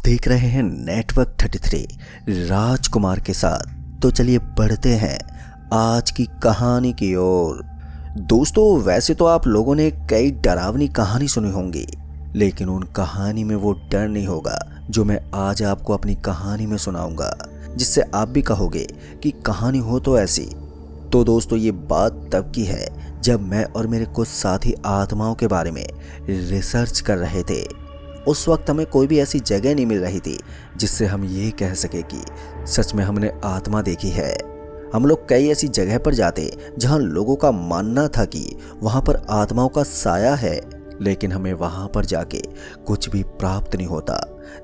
देख रहे हैं नेटवर्क 33 राजकुमार के साथ। तो चलिए बढ़ते हैं आज की कहानी की ओर। दोस्तों, वैसे तो आप लोगों ने कई डरावनी कहानी सुनी होंगी, लेकिन उन कहानी में वो डर नहीं होगा जो मैं आज आपको अपनी कहानी में सुनाऊंगा, जिससे आप भी कहोगे कि कहानी हो तो ऐसी। तो दोस्तों, ये बात तब की है जब मैं और मेरे कुछ साथी आत्माओं के बारे में रिसर्च कर रहे थे। उस वक्त हमें कोई भी ऐसी जगह नहीं मिल रही थी जिससे हम ये कह सके कि सच में हमने आत्मा देखी है। हम लोग कई ऐसी जगह पर जाते जहां लोगों का मानना था कि वहां पर आत्माओं का साया है, लेकिन हमें वहां पर जाके कुछ भी प्राप्त नहीं होता।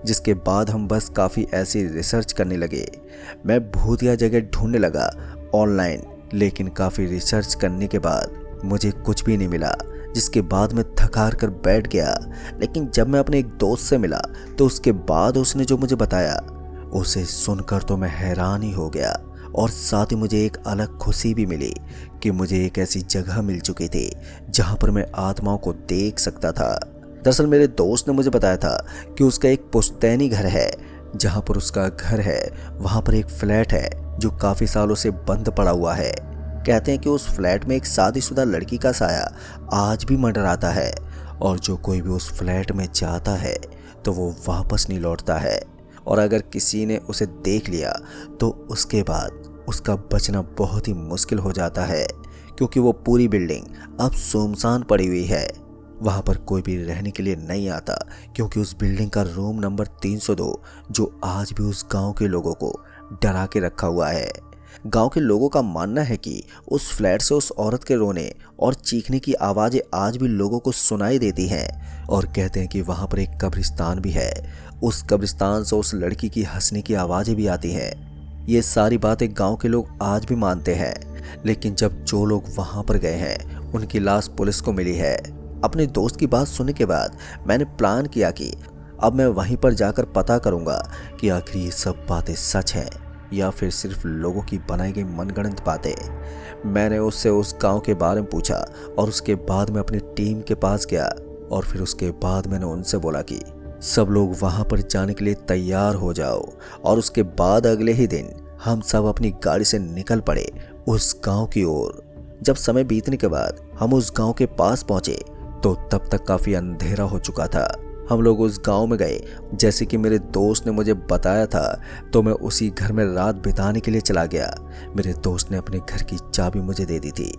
जिसके बाद हम बस काफ़ी ऐसी रिसर्च करने लगे। मैं भूतिया जगह ढूंढने लगा ऑनलाइन, लेकिन काफ़ी रिसर्च करने के बाद मुझे कुछ भी नहीं मिला, जिसके बाद मैं थक हार कर बैठ गया। लेकिन जब मैं अपने एक दोस्त से मिला तो उसके बाद उसने जो मुझे बताया उसे सुनकर तो मैं हैरान ही हो गया, और साथ ही मुझे एक अलग खुशी भी मिली कि मुझे एक ऐसी जगह मिल चुकी थी जहां पर मैं आत्माओं को देख सकता था। दरअसल मेरे दोस्त ने मुझे बताया था कि उसका एक पुश्तैनी घर है। जहां पर उसका घर है वहां पर एक फ्लैट है जो काफ़ी सालों से बंद पड़ा हुआ है। कहते हैं कि उस फ्लैट में एक शादीशुदा लड़की का साया आज भी मंडराता है, और जो कोई भी उस फ्लैट में जाता है तो वो वापस नहीं लौटता है। और अगर किसी ने उसे देख लिया तो उसके बाद उसका बचना बहुत ही मुश्किल हो जाता है, क्योंकि वो पूरी बिल्डिंग अब सुनसान पड़ी हुई है। वहाँ पर कोई भी रहने के लिए नहीं आता, क्योंकि उस बिल्डिंग का रूम नंबर 302 जो आज भी उस गांव के लोगों को डरा के रखा हुआ है। गांव के लोगों का मानना है कि उस फ्लैट से उस औरत के रोने और चीखने की आवाज़ें आज भी लोगों को सुनाई देती हैं, और कहते हैं कि वहाँ पर एक कब्रिस्तान भी है। उस कब्रिस्तान से उस लड़की की हंसने की आवाज़ें भी आती हैं। ये सारी बातें गांव के लोग आज भी मानते हैं, लेकिन जब जो लोग वहाँ पर गए हैं उनकी लाश पुलिस को मिली है। अपने दोस्त की बात सुनने के बाद मैंने प्लान किया कि अब मैं वहीं पर जाकर पता करूँगा कि आखिर ये सब बातें सच हैं या फिर सिर्फ लोगों की बनाई गई मनगढ़ंत बातें। मैंने उससे उस गांव के बारे में पूछा, और उसके बाद मैं अपनी टीम के पास गया, और फिर उसके बाद मैंने उनसे बोला कि सब लोग वहां पर जाने के लिए तैयार हो जाओ। और उसके बाद अगले ही दिन हम सब अपनी गाड़ी से निकल पड़े उस गांव की ओर। जब समय बीतने के बाद हम उस गांव के पास पहुंचे तो तब तक काफ़ी अंधेरा हो चुका था। हम लोग उस गांव में गए जैसे कि मेरे दोस्त ने मुझे बताया था, तो मैं उसी घर में रात बिताने के लिए चला गया। मेरे दोस्त ने अपने घर की चाबी मुझे दे दी थी।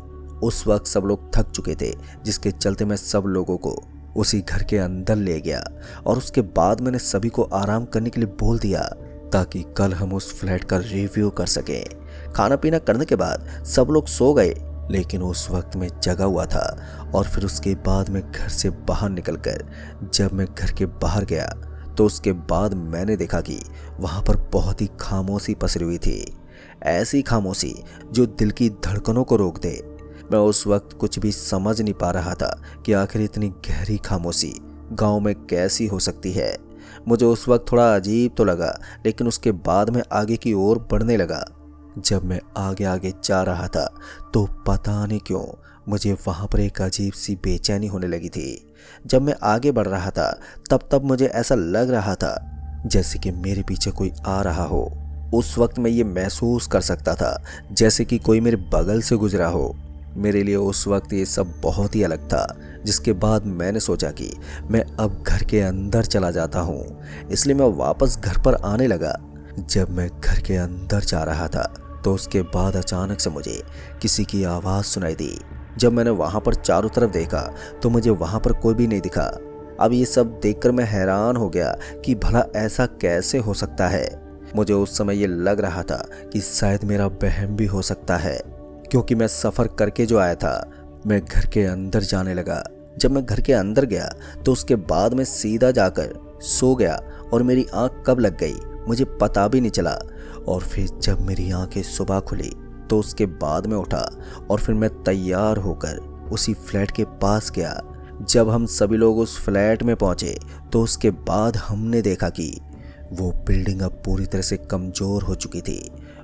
उस वक्त सब लोग थक चुके थे, जिसके चलते मैं सब लोगों को उसी घर के अंदर ले गया, और उसके बाद मैंने सभी को आराम करने के लिए बोल दिया ताकि कल हम उस फ्लैट का रिव्यू कर सकें। खाना पीना करने के बाद सब लोग सो गए, लेकिन उस वक्त मैं जगा हुआ था। और फिर उसके बाद मैं घर से बाहर निकलकर जब मैं घर के बाहर गया तो उसके बाद मैंने देखा कि वहाँ पर बहुत ही खामोशी पसरी हुई थी। ऐसी खामोशी जो दिल की धड़कनों को रोक दे। मैं उस वक्त कुछ भी समझ नहीं पा रहा था कि आखिर इतनी गहरी खामोशी गांव में कैसी हो सकती है। मुझे उस वक्त थोड़ा अजीब तो लगा, लेकिन उसके बाद मैं आगे की ओर बढ़ने लगा। जब मैं आगे आगे जा रहा था तो पता नहीं क्यों मुझे वहाँ पर एक अजीब सी बेचैनी होने लगी थी। जब मैं आगे बढ़ रहा था तब मुझे ऐसा लग रहा था जैसे कि मेरे पीछे कोई आ रहा हो। उस वक्त मैं ये महसूस कर सकता था जैसे कि कोई मेरे बगल से गुजरा हो। मेरे लिए उस वक्त ये सब बहुत ही अलग था। जिसके बाद मैंने सोचा कि मैं अब घर के अंदर चला जाता हूँ, इसलिए मैं वापस घर पर आने लगा। जब मैं घर के अंदर जा रहा था तो उसके बाद अचानक से मुझे किसी की आवाज़ सुनाई दी। जब मैंने वहाँ पर चारों तरफ देखा तो मुझे वहाँ पर कोई भी नहीं दिखा। अब ये सब देखकर मैं हैरान हो गया कि भला ऐसा कैसे हो सकता है। मुझे उस समय ये लग रहा था कि शायद मेरा वहम भी हो सकता है, क्योंकि मैं सफ़र करके जो आया था मैं घर के अंदर जाने लगा। जब मैं घर के अंदर गया तो उसके बाद मैं सीधा जाकर सो गया, और मेरी आँख कब लग गई मुझे पता भी नहीं चला। और फिर जब मेरी आंखें सुबह खुली तो उसके बाद मैं उठा, और फिर मैं तैयार होकर उसी फ्लैट के पास गया। जब हम सभी लोग उस फ्लैट में पहुंचे तो उसके बाद हमने देखा कि वो बिल्डिंग अब पूरी तरह से कमज़ोर हो चुकी थी।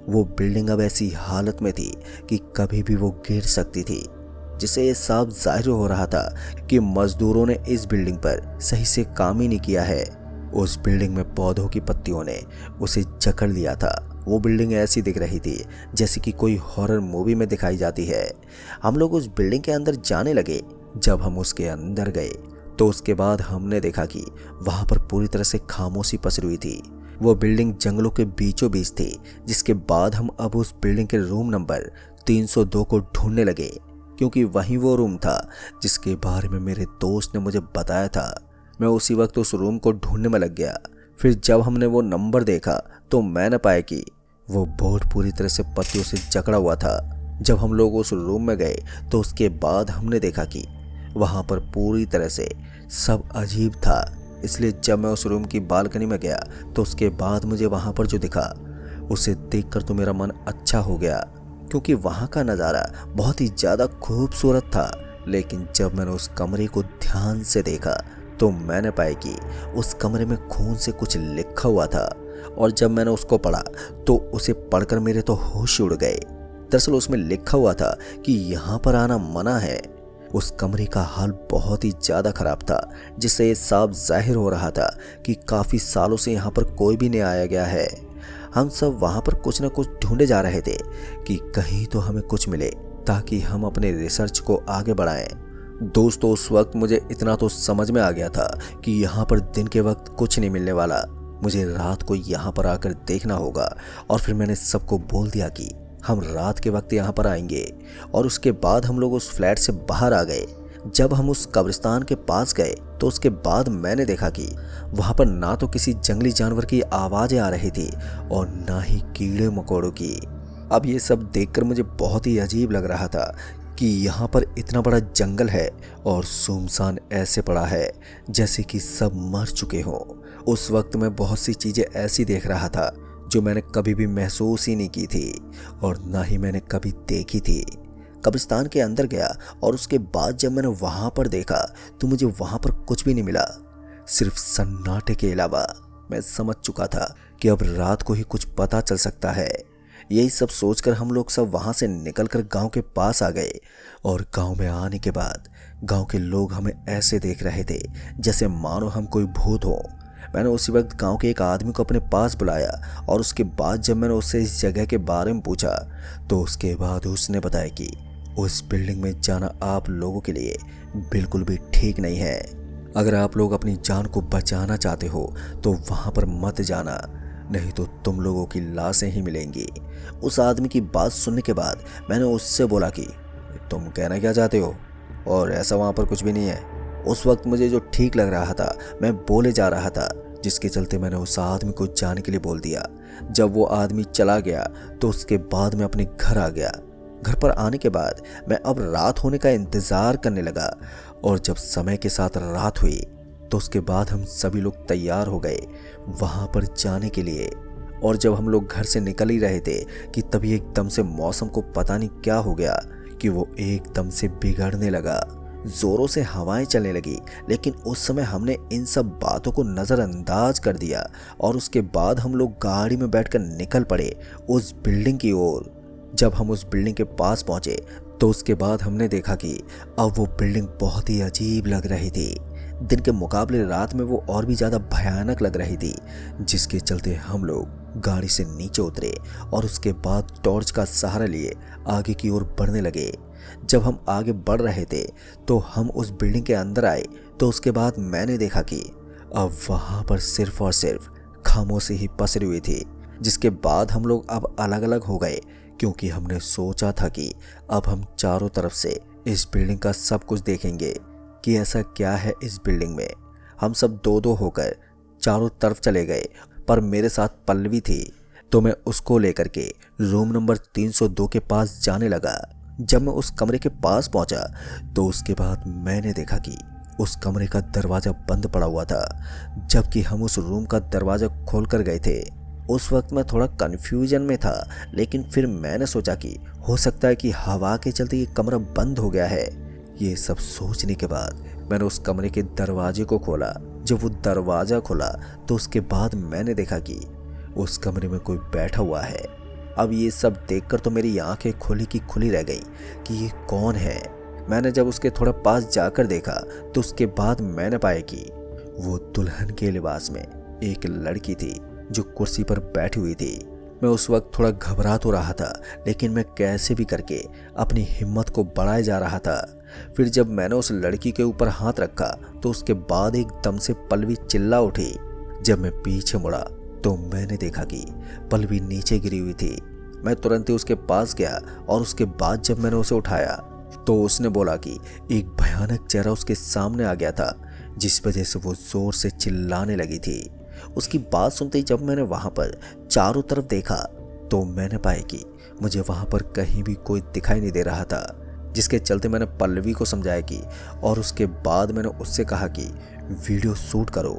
वो बिल्डिंग अब ऐसी हालत में थी कि कभी भी वो गिर सकती थी, जिससे ये साफ जाहिर हो रहा था कि मज़दूरों ने इस बिल्डिंग पर सही से काम ही नहीं किया है। उस बिल्डिंग में पौधों की पत्तियों ने उसे जकड़ लिया था। वो बिल्डिंग ऐसी दिख रही थी जैसे कि कोई हॉरर मूवी में दिखाई जाती है। हम लोग उस बिल्डिंग के अंदर जाने लगे। जब हम उसके अंदर गए तो उसके बाद हमने देखा कि वहां पर पूरी तरह से खामोशी पसरी हुई थी। वो बिल्डिंग जंगलों के बीचों बीच थी, जिसके बाद हम अब उस बिल्डिंग के रूम नंबर 302 को ढूंढने लगे, क्योंकि वही वो रूम था जिसके बारे में मेरे दोस्त ने मुझे बताया था। मैं उसी वक्त उस रूम को ढूंढने में लग गया। फिर जब हमने वो नंबर देखा तो मैंने पाया कि वो बोर्ड पूरी तरह से पत्तियों से जकड़ा हुआ था। जब हम लोग उस रूम में गए तो उसके बाद हमने देखा कि वहाँ पर पूरी तरह से सब अजीब था। इसलिए जब मैं उस रूम की बालकनी में गया तो उसके बाद मुझे वहाँ पर जो दिखा उसे देखकर तो मेरा मन अच्छा हो गया, क्योंकि वहाँ का नज़ारा बहुत ही ज़्यादा खूबसूरत था। लेकिन जब मैंने उस कमरे को ध्यान से देखा तो मैंने पाया कि उस कमरे में खून से कुछ लिखा हुआ था। और जब मैंने उसको पढ़ा तो उसे पढ़कर मेरे तो होश उड़ गए। दरअसल उसमें लिखा हुआ था कि यहाँ पर आना मना है। उस कमरे का हाल बहुत ही ज़्यादा खराब था, जिससे ये साफ जाहिर हो रहा था कि काफ़ी सालों से यहाँ पर कोई भी नहीं आया गया है। हम सब वहाँ पर कुछ न कुछ ढूंढे जा रहे थे कि कहीं तो हमें कुछ मिले, ताकि हम अपने रिसर्च को आगे बढ़ाएं। दोस्तों, उस वक्त मुझे इतना तो समझ में आ गया था कि यहाँ पर दिन के वक्त कुछ नहीं मिलने वाला, मुझे रात को यहाँ पर आकर देखना होगा। और फिर मैंने सबको बोल दिया कि हम रात के वक्त यहाँ पर आएंगे। और उसके बाद हम लोग उस फ्लैट से बाहर आ गए। जब हम उस कब्रिस्तान के पास गए तो उसके बाद मैंने देखा कि वहाँ पर ना तो किसी जंगली जानवर की आवाज़ें आ रही थी और ना ही कीड़े मकोड़ों की। अब ये सब देखकर मुझे बहुत ही अजीब लग रहा था कि यहाँ पर इतना बड़ा जंगल है और सुनसान ऐसे पड़ा है जैसे कि सब मर चुके हों। उस वक्त मैं बहुत सी चीज़ें ऐसी देख रहा था जो मैंने कभी भी महसूस ही नहीं की थी और ना ही मैंने कभी देखी थी। कब्रिस्तान के अंदर गया और उसके बाद जब मैंने वहाँ पर देखा तो मुझे वहाँ पर कुछ भी नहीं मिला, सिर्फ सन्नाटे के अलावा। मैं समझ चुका था कि अब रात को ही कुछ पता चल सकता है। यही सब सोचकर हम लोग सब वहाँ से निकलकर गांव के पास आ गए। और गांव में आने के बाद गांव के लोग हमें ऐसे देख रहे थे जैसे मानो हम कोई भूत हो। मैंने उसी वक्त गांव के एक आदमी को अपने पास बुलाया और उसके बाद जब मैंने उससे इस जगह के बारे में पूछा तो उसके बाद उसने बताया कि उस बिल्डिंग में जाना आप लोगों के लिए बिल्कुल भी ठीक नहीं है। अगर आप लोग अपनी जान को बचाना चाहते हो तो वहाँ पर मत जाना, नहीं तो तुम लोगों की लाशें ही मिलेंगी। उस आदमी की बात सुनने के बाद मैंने उससे बोला कि तुम कहना क्या चाहते हो, और ऐसा वहाँ पर कुछ भी नहीं है। उस वक्त मुझे जो ठीक लग रहा था मैं बोले जा रहा था, जिसके चलते मैंने उस आदमी को जाने के लिए बोल दिया। जब वो आदमी चला गया तो उसके बाद मैं अपने घर आ गया। घर पर आने के बाद मैं अब रात होने का इंतज़ार करने लगा और जब समय के साथ रात हुई तो उसके बाद हम सभी लोग तैयार हो गए वहाँ पर जाने के लिए। और जब हम लोग घर से निकल ही रहे थे कि तभी एकदम से मौसम को पता नहीं क्या हो गया कि वो एकदम से बिगड़ने लगा। जोरों से हवाएं चलने लगी, लेकिन उस समय हमने इन सब बातों को नज़रअंदाज कर दिया और उसके बाद हम लोग गाड़ी में बैठकर निकल पड़े उस बिल्डिंग की ओर। जब हम उस बिल्डिंग के पास पहुंचे तो उसके बाद हमने देखा कि अब वो बिल्डिंग बहुत ही अजीब लग रही थी। दिन के मुकाबले रात में वो और भी ज़्यादा भयानक लग रही थी, जिसके चलते हम लोग गाड़ी से नीचे उतरे और उसके बाद टॉर्च का सहारा लिए आगे की ओर बढ़ने लगे। जब हम आगे बढ़ रहे थे तो हम उस बिल्डिंग के अंदर आए तो उसके बाद मैंने देखा कि अब वहाँ पर सिर्फ और सिर्फ खामोशी ही पसरी हुई थी। जिसके बाद हम लोग अब अलग अलग हो गए, क्योंकि हमने सोचा था कि अब हम चारों तरफ से इस बिल्डिंग का सब कुछ देखेंगे कि ऐसा क्या है इस बिल्डिंग में। हम सब दो दो होकर चारों तरफ चले गए, पर मेरे साथ पल्लवी थी तो मैं उसको लेकर के रूम नंबर 302 के पास जाने लगा। जब मैं उस कमरे के पास पहुंचा तो उसके बाद मैंने देखा कि उस कमरे का दरवाज़ा बंद पड़ा हुआ था, जबकि हम उस रूम का दरवाज़ा खोल कर गए थे। उस वक्त मैं थोड़ा कन्फ्यूजन में था, लेकिन फिर मैंने सोचा कि हो सकता है कि हवा के चलते ये कमरा बंद हो गया है। ये सब सोचने के बाद मैंने उस कमरे के दरवाजे को खोला। जब वो दरवाज़ा खुला तो उसके बाद मैंने देखा कि उस कमरे में कोई बैठा हुआ है। अब ये सब देखकर तो मेरी आंखें खुली की खुली रह गई कि ये कौन है। मैंने जब उसके थोड़ा पास जाकर देखा तो उसके बाद मैंने पाया कि वो दुल्हन के लिबास में एक लड़की थी जो कुर्सी पर बैठी हुई थी। मैं उस वक्त थोड़ा घबरा तो रहा था, लेकिन मैं कैसे भी करके अपनी हिम्मत को बढ़ाए जा रहा था। फिर जब मैंने उस लड़की के ऊपर हाथ रखा तो उसके बाद एकदम से पल्लवी चिल्ला उठी। जब मैं पीछे मुड़ा तो मैंने देखा कि पल्लवी नीचे गिरी हुई थी। मैं तुरंत ही उसके पास गया और उसके बाद जब मैंने उसे उठाया तो उसने बोला कि एक भयानक चेहरा उसके सामने आ गया था, जिस वजह से वो जोर से चिल्लाने लगी थी। उसकी बात सुनते ही जब मैंने वहां पर चारों तरफ देखा तो मैंने पाया कि मुझे वहां पर कहीं भी कोई दिखाई नहीं दे रहा था, जिसके चलते मैंने पल्लवी को समझाया कि और उसके बाद मैंने उससे कहा कि वीडियो शूट करो।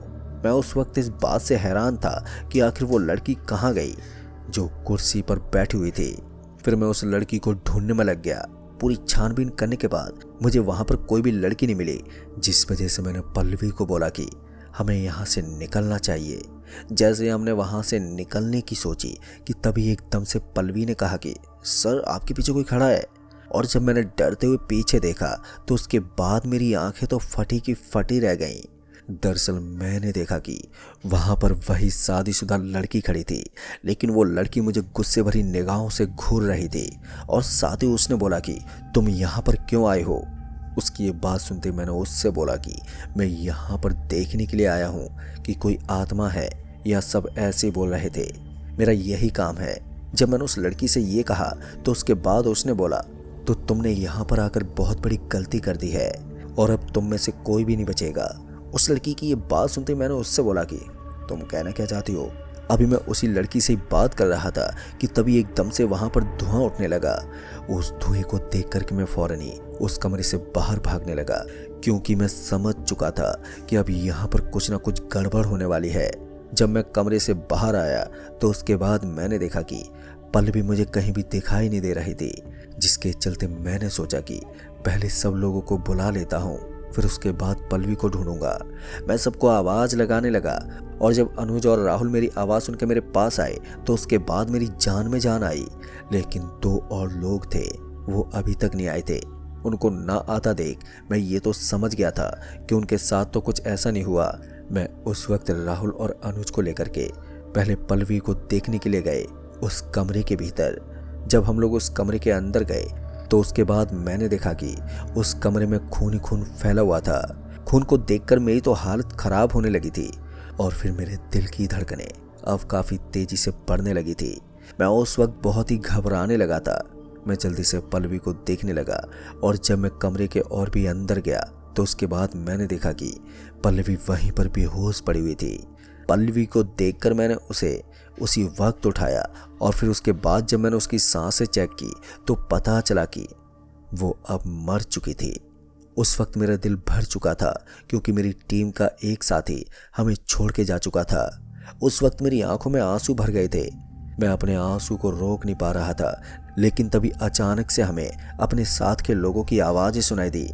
मैं उस वक्त इस बात से हैरान था कि आखिर वो लड़की कहाँ गई जो कुर्सी पर बैठी हुई थी। फिर मैं उस लड़की को ढूंढने में लग गया। पूरी छानबीन करने के बाद मुझे वहां पर कोई भी लड़की नहीं मिली, जिस वजह से मैंने पल्लवी को बोला कि हमें यहाँ से निकलना चाहिए। जैसे हमने वहां से निकलने की सोची कि तभी एकदम से पल्लवी ने कहा कि सर आपके पीछे कोई खड़ा है। और जब मैंने डरते हुए पीछे देखा तो उसके बाद मेरी आंखें तो फटी की फटी रह गईं। दरअसल मैंने देखा कि वहां पर वही शादीशुदा लड़की खड़ी थी, लेकिन वो लड़की मुझे गुस्से भरी निगाहों से घूर रही थी और साथ ही उसने बोला कि तुम यहाँ पर क्यों आए हो। उसकी ये बात सुनते मैंने उससे बोला कि मैं यहाँ पर देखने के लिए आया हूँ कि कोई आत्मा है या सब ऐसे बोल रहे थे, मेरा यही काम है। जब मैंने उस लड़की से ये कहा तो उसके बाद उसने बोला तो तुमने यहाँ पर आकर बहुत बड़ी गलती कर दी है और अब तुम में से कोई भी नहीं बचेगा। उस लड़की की ये बात सुनते मैंने उससे बोला कि तुम कहना क्या चाहती हो। अभी मैं उसी लड़की से ही बात कर रहा था कि तभी एकदम से वहां पर धुआं उठने लगा। उस धुएं को देख करके मैं फौरन ही उस कमरे से बाहर भागने लगा, क्योंकि मैं समझ चुका था कि अब यहाँ पर कुछ ना कुछ गड़बड़ होने वाली है। जब मैं कमरे से बाहर आया तो उसके बाद मैंने देखा कि पल्लवी मुझे कहीं भी दिखाई नहीं दे रही थी, जिसके चलते मैंने सोचा कि पहले सब लोगों को बुला लेता हूँ, फिर उसके बाद पल्लवी को ढूंढूंगा। मैं सबको आवाज लगाने लगा और जब अनुज और राहुल मेरी आवाज सुनकर मेरे पास आए तो उसके बाद मेरी जान में जान आई। लेकिन 2 और लोग थे, वो अभी तक नहीं आए थे। उनको ना आता देख मैं ये तो समझ गया था कि उनके साथ तो कुछ ऐसा नहीं हुआ। मैं उस वक्त राहुल और अनुज को लेकर के पहले पल्लवी को देखने के लिए गए उस कमरे के भीतर। जब हम लोग उस कमरे के अंदर गए तो उसके बाद मैंने देखा कि उस कमरे में खून ही खून फैला हुआ था। खून को देखकर मेरी तो हालत खराब होने लगी थी और फिर मेरे दिल की धड़कनें अब काफी तेजी से बढ़ने लगी थी। मैं उस वक्त बहुत ही घबराने लगा था। मैं जल्दी से पल्लवी को देखने लगा और जब मैं कमरे के और भी अंदर गया तो उसके बाद मैंने देखा कि पल्लवी वहीं पर बेहोश पड़ी हुई थी। पल्लवी को देखकर मैंने उसे उसी वक्त उठाया और फिर उसके बाद जब मैंने उसकी सांसें चेक की तो पता चला कि वो अब मर चुकी थी। उस वक्त मेरा दिल भर चुका था, क्योंकि मेरी टीम का एक साथी हमें छोड़ के जा चुका था। उस वक्त मेरी आंखों में आंसू भर गए थे। मैं अपने आंसू को रोक नहीं पा रहा था, लेकिन तभी अचानक से हमें अपने साथ के लोगों की आवाज़ें सुनाई दी।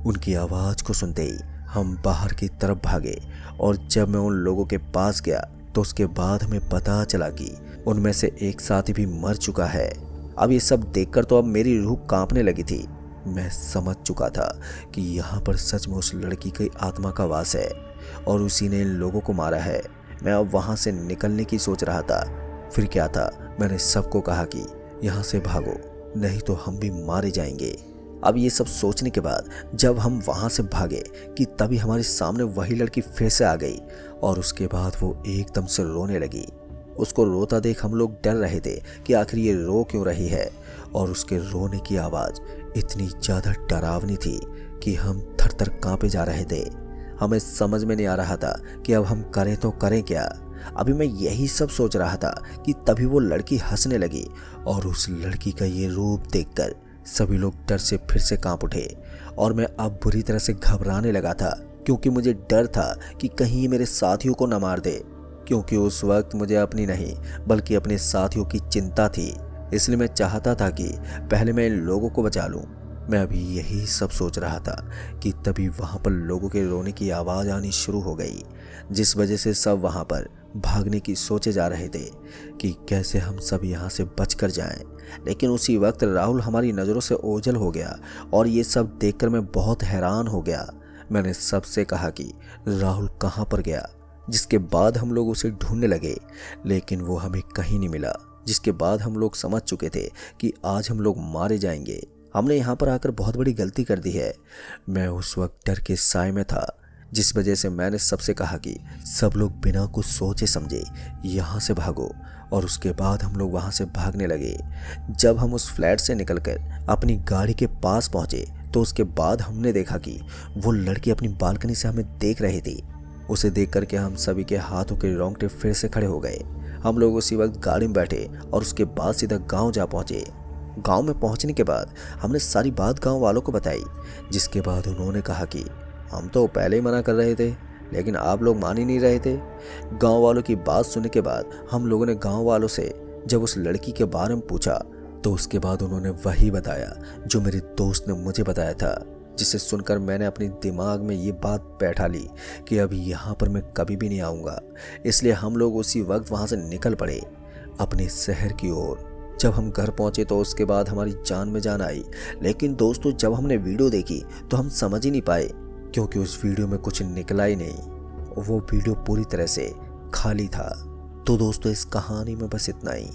उनकी आवाज़ को सुनते ही हम बाहर की तरफ भागे और जब मैं उन लोगों के पास गया तो उसके बाद हमें पता चला कि उनमें से एक साथी भी मर चुका है। अब ये सब देखकर तो अब मेरी रूह कांपने लगी थी। मैं समझ चुका था कि यहाँ पर सच में उस लड़की की आत्मा का वास है और उसी ने इन लोगों को मारा है। मैं अब वहाँ से निकलने की सोच रहा था। फिर क्या था, मैंने सबको कहा कि यहाँ से भागो, नहीं तो हम भी मारे जाएंगे। अब ये सब सोचने के बाद जब हम वहाँ से भागे कि तभी हमारे सामने वही लड़की फिर से आ गई और उसके बाद वो एकदम से रोने लगी। उसको रोता देख हम लोग डर रहे थे कि आखिर ये रो क्यों रही है, और उसके रोने की आवाज़ इतनी ज़्यादा डरावनी थी कि हम थर थर कांपे जा रहे थे। हमें समझ में नहीं आ रहा था कि अब हम करें तो करें क्या। अभी मैं यही सब सोच रहा था कि तभी वो लड़की हंसने लगी और उस लड़की का ये रूप देखकर सभी लोग डर से फिर से कांप उठे और मैं अब बुरी तरह से घबराने लगा था, क्योंकि मुझे डर था कि कहीं ये मेरे साथियों को न मार दे, क्योंकि उस वक्त मुझे अपनी नहीं बल्कि अपने साथियों की चिंता थी। इसलिए मैं चाहता था कि पहले मैं इन लोगों को बचा लूं। मैं अभी यही सब सोच रहा था कि तभी वहां पर लोगों के रोने की आवाज़ आनी शुरू हो गई, जिस वजह से सब वहां पर भागने की सोचे जा रहे थे कि कैसे हम सब यहाँ से बचकर जाएं। लेकिन उसी वक्त राहुल हमारी नज़रों से ओझल हो गया और ये सब देखकर मैं बहुत हैरान हो गया। मैंने सबसे कहा कि राहुल कहाँ पर गया। जिसके बाद हम लोग उसे ढूंढने लगे, लेकिन वो हमें कहीं नहीं मिला। जिसके बाद हम लोग समझ चुके थे कि आज हम लोग मारे जाएंगे। हमने यहाँ पर आकर बहुत बड़ी गलती कर दी है। मैं उस वक्त डर के साए में था, जिस वजह से मैंने सबसे कहा कि सब लोग बिना कुछ सोचे समझे यहाँ से भागो, और उसके बाद हम लोग वहाँ से भागने लगे। जब हम उस फ्लैट से निकलकर अपनी गाड़ी के पास पहुँचे तो उसके बाद हमने देखा कि वो लड़की अपनी बालकनी से हमें देख रही थी। उसे देख करके हम सभी के हाथों के रोंगटे फिर से खड़े हो गए। हम लोग उसी वक्त गाड़ी में बैठे और उसके बाद सीधा गांव जा पहुंचे। गांव में पहुंचने के बाद हमने सारी बात गांव वालों को बताई, जिसके बाद उन्होंने कहा कि हम तो पहले ही मना कर रहे थे, लेकिन आप लोग मान ही नहीं रहे थे। गांव वालों की बात सुनने के बाद हम लोगों ने गांव वालों से जब उस लड़की के बारे में पूछा तो उसके बाद उन्होंने वही बताया जो मेरे दोस्त ने मुझे बताया था, जिसे सुनकर मैंने अपने दिमाग में ये बात बैठा ली कि अब यहाँ पर मैं कभी भी नहीं आऊँगा। इसलिए हम लोग उसी वक्त वहाँ से निकल पड़े अपने शहर की ओर। जब हम घर पहुँचे तो उसके बाद हमारी जान में जान आई। लेकिन दोस्तों, जब हमने वीडियो देखी तो हम समझ ही नहीं पाए, क्योंकि उस वीडियो में कुछ निकला ही नहीं। वो वीडियो पूरी तरह से खाली था। तो दोस्तों, इस कहानी में बस इतना ही।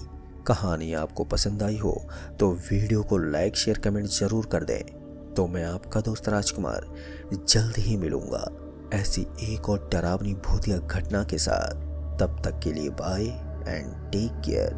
कहानी आपको पसंद आई हो तो वीडियो को लाइक शेयर कमेंट जरूर कर दें। तो मैं आपका दोस्त राजकुमार जल्द ही मिलूंगा ऐसी एक और डरावनी भूतिया घटना के साथ। तब तक के लिए बाय एंड टेक केयर।